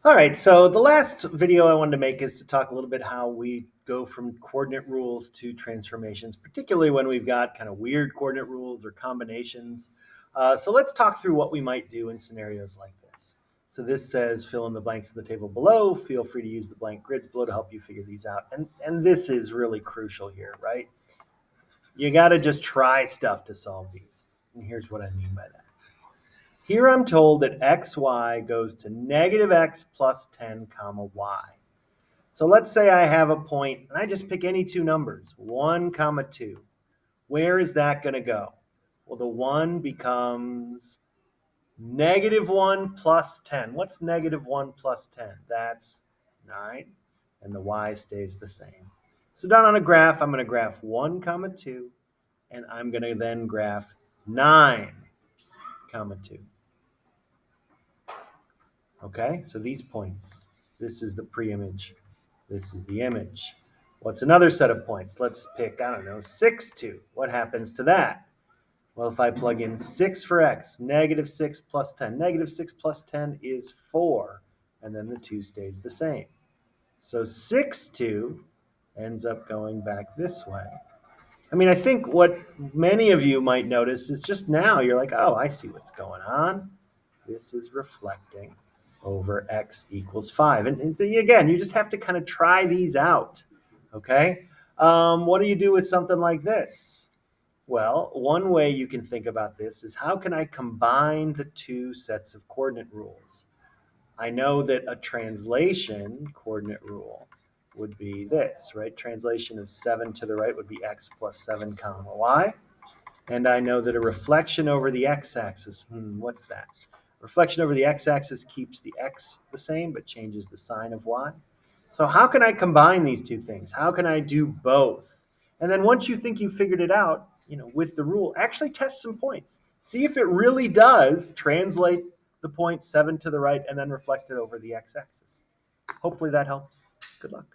All right, so the last video I wanted to make is to talk a little bit how we go from coordinate rules to transformations, particularly when we've got kind of weird coordinate rules or combinations. So let's talk through what we might do in scenarios like this. So this says fill in the blanks in the table below. Feel free to use the blank grids below to help you figure these out. And this is really crucial here, right? You got to just try stuff to solve these. And here's what I mean by that. Here I'm told that xy goes to negative x plus 10 comma y. So let's say I have a point and I just pick any two numbers, 1 comma 2. Where is that going to go? Well, the 1 becomes negative 1 plus 10. What's negative 1 plus 10? That's 9. And the y stays the same. So down on a graph, I'm going to graph 1 comma 2. And I'm going to then graph 9 comma 2. Okay, so these points, this is the pre-image, this is the image. What's another set of points? Let's pick, I don't know, 6, 2. What happens to that? Well, if I plug in 6 for x, negative 6 plus 10. Negative 6 plus 10 is 4, and then the 2 stays the same. So 6, 2 ends up going back this way. I mean, I think what many of you might notice is just now you're like, oh, I see what's going on. This is reflecting over x equals 5. And again, you just have to kind of try these out, okay? What do you do with something like this? Well, one way you can think about this is how can I combine the two sets of coordinate rules? I know that a translation coordinate rule would be this, right? Translation of 7 to the right would be x plus 7 comma y. And I know that a reflection over the x-axis, what's that? Reflection over the x-axis keeps the x the same, but changes the sign of y. So how can I combine these two things? How can I do both? And then once you think you've figured it out, with the rule, actually test some points. See if it really does translate the point 7 to the right and then reflect it over the x-axis. Hopefully that helps. Good luck.